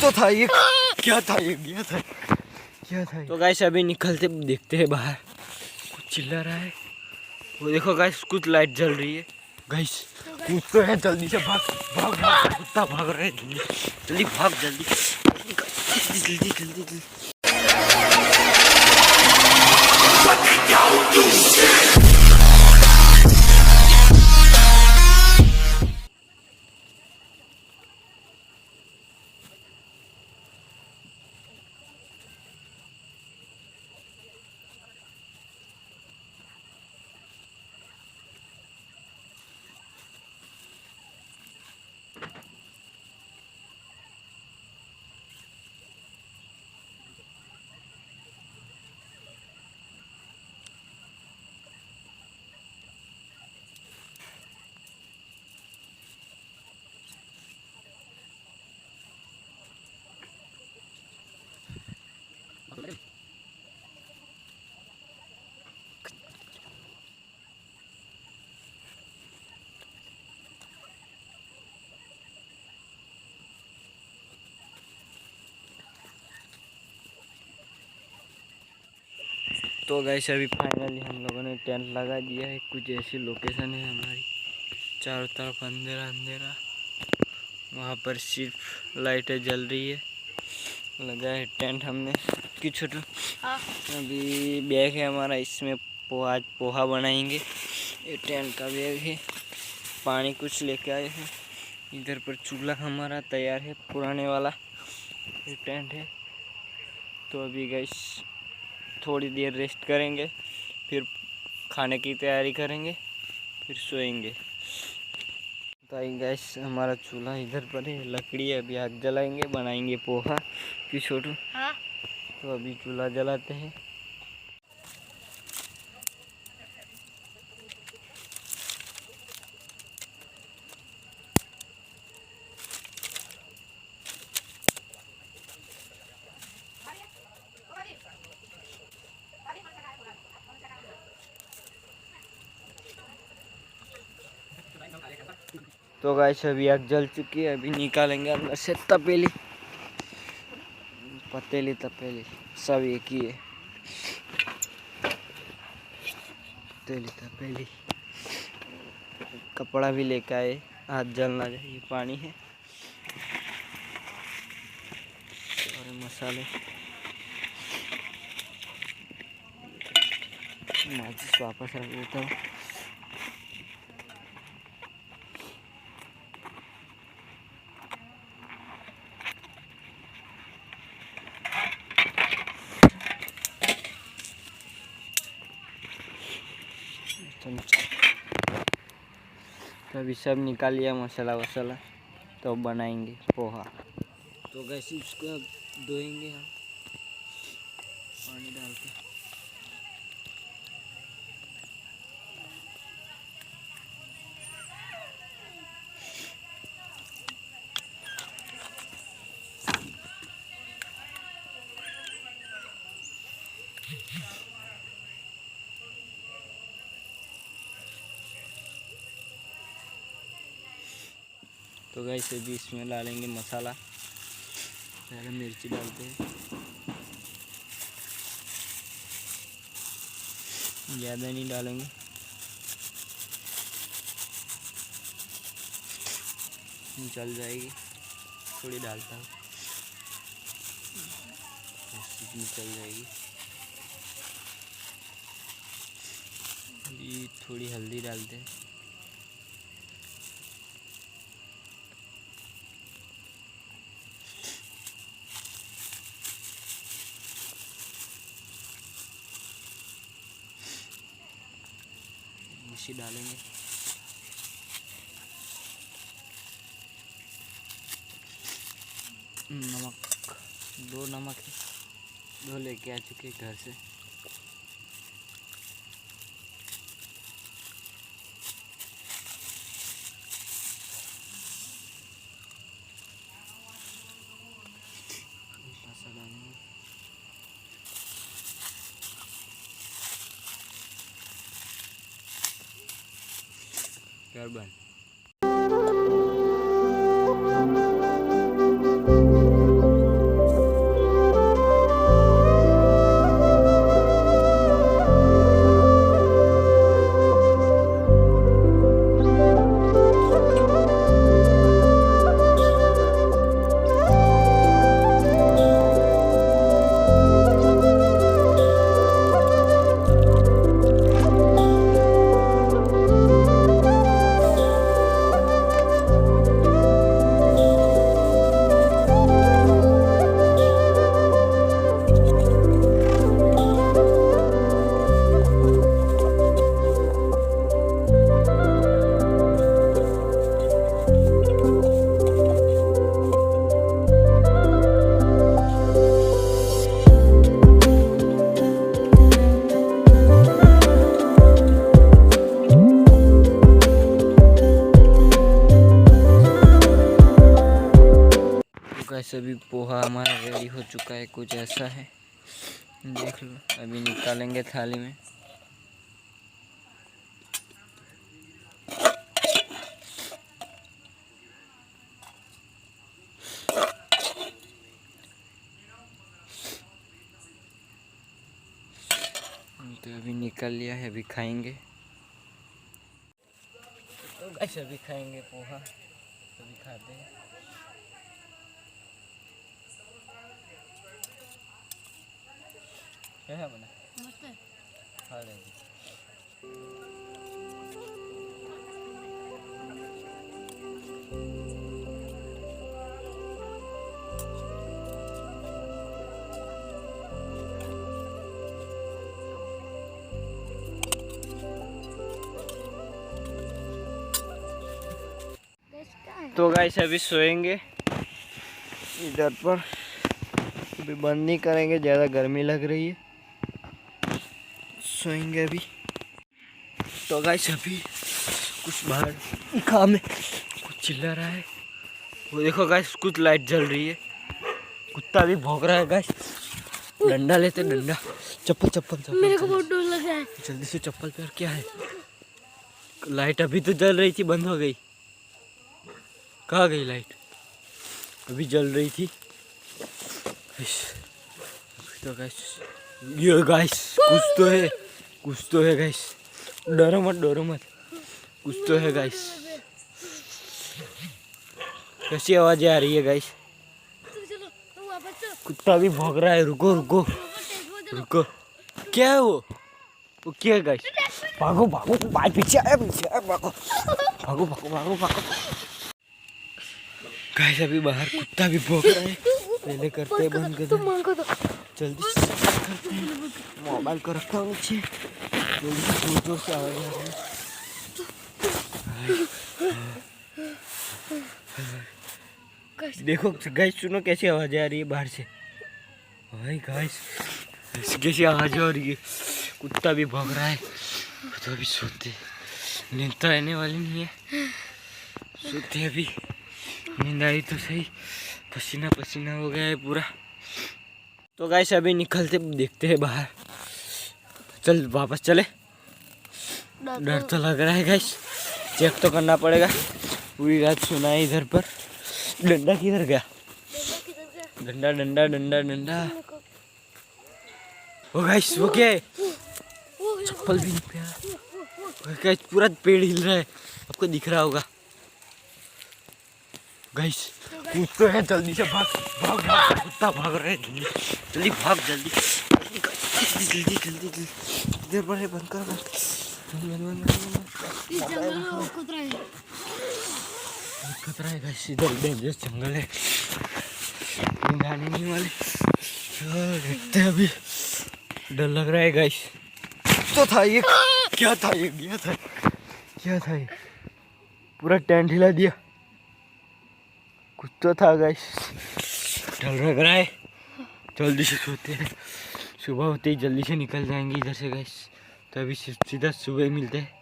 तो था ये, क्या था ये, क्या था। तो गाइस अभी निकलते देखते हैं बाहर, कुछ चिल्ला रहा है। वो देखो गाइस कुछ लाइट जल रही है। गाइस कुछ तो है, जल्दी से भाग भाग भाग, कुत्ता भाग रहा है, जल्दी जल्दी भाग, जल्दी जल्दी जल्दी जल्दी। तो गाइस अभी फाइनली हम लोगों ने टेंट लगा दिया है। कुछ ऐसी लोकेशन है हमारी, चारों तरफ अंधेरा अंधेरा, वहाँ पर सिर्फ लाइटें जल रही है। लगा है टेंट हमने कि छोटा। अभी बैग है हमारा, इसमें आज पोहा बनाएंगे। ये टेंट का बैग है, पानी कुछ लेके आए हैं। इधर पर चूल्हा हमारा तैयार है, पुराने वाला ये टेंट है। तो अभी गाइस थोड़ी देर रेस्ट करेंगे, फिर खाने की तैयारी करेंगे, फिर सोएंगे। तो गैस हमारा चूल्हा इधर पर है, लकड़ी है, अभी आग जलाएंगे, बनाएंगे पोहा कि छोटू। हाँ? तो अभी चूल्हा जलाते हैं। तो गाइस अभी आग जल चुकी है, अभी निकालेंगे अंदर से तपेली, पतीली तपेली सब एक ही है। पतीली तपेली, कपड़ा भी लेके आए, हाथ जलना चाहिए, पानी है और मसाले। माचिस वापस रख देता हूँ। तो अभी सब निकाल लिया मसाला वसाला, तो बनाएंगे पोहा। तो गैस इसको धोएंगे हम पानी डाल के। तो गैस अभी इसमें डालेंगे मसाला, पहले मिर्ची डालते हैं, ज़्यादा नहीं डालेंगे। चल जाएगी, थोड़ी डालता हूँ, चल जाएगी। अभी थोड़ी हल्दी डालते हैं, मिर्ची डालेंगे, नमक, 2 नमक है, 2 लेके आ चुके घर से। कार्बन कैसे भी पोहा हमारा रेडी हो चुका है, कुछ ऐसा है, देख लो। अभी निकालेंगे थाली में। तो अभी निकल लिया है, अभी खाएंगे। तो गाइस अभी खाएंगे पोहा, अभी खाते हैं। क्या है बना? खा लेंगे। तो गाइस अभी सोएंगे इधर पर, अभी बंद नहीं करेंगे, ज़्यादा गर्मी लग रही है, सोएंगे अभी। तो गाइस अभी कुछ बाहर काम में कुछ चिल्ला रहा है, वो देखो गाइस, कुछ लाइट जल रही है, कुत्ता भी भौंक रहा है गाइस। डंडा लेते, डंडा, चप्पल चप्पल चप्पल, मेरे को बहुत डर लग रहा है, जल्दी से चप्पल पहन। क्या है? लाइट अभी तो जल रही थी, बंद हो गई। कहाँ गई लाइट? अभी जल रही थी। तो गाइस ये गाइस कुछ तो है, कुछ तो है गाइस, डरो मत, डरो मत, कुछ तो है गाइस। कैसी आवाज़ें आ रही है गाइस? कुत्ता भी भौंक रहा है। रुको रुको रुको, क्या है वो क्या है गाइस? भागो भागो, भाई पीछे आया, पीछे आया, भागो भागो भागो भागो भागो। गाइस अभी बाहर कुत्ता भी भौंक रहा है, पहले करते हैं बंद कर दो, जल्दी से करते हैं। मोबाइल को रखता हूँ नीचे, जल्दी से, जोर जोर से आवाज़ आ रही है। देखो गाइस, सुनो कैसी आवाज़ आ रही है बाहर से। भाई गाइस कैसी आवाज़ आ रही है, कुत्ता भी भौंक रहा है। तो अभी सोते, नींद तो आने वाली नहीं है, सोते अभी। नींद आई तो सही, पसीना पसीना हो गया है पूरा। तो गाइस अभी निकलते, देखते हैं बाहर। चल वापस चले, डर तो लग रहा है गाइस, चेक तो करना पड़ेगा। पूरी रात सुना है इधर पर। डंडा किधर गया? डंडा डंडा डंडा डंडा। वो गाइस वो क्या है? चप्पल भी नहीं पहना गाइस, पूरा पेड़ हिल रहा है, आपको दिख रहा होगा गाइस। कुछ तो है, जल्दी से भाग भाग भाग, कुत्ता भाग रहा है, जल्दी जल्दी भाग, जल्दी जल्दी जल्दी जल्दी जल्दी। इधर पर है, बंद कर, बंद खतरा है गाइस, इधर डेंजरस जंगल है, आने नहीं वाले। देखते हैं अभी, डर लग रहा है गाइस। तो था ये, क्या था ये, क्या था, क्या था ये? पूरा टेंट हिला दिया। कुछ तो था गाइस, डर लग रहा है। जल्दी से सोते हैं, सुबह होते ही जल्दी से निकल जाएंगे इधर से गाइस। तो अभी सीधा सुबह मिलते हैं।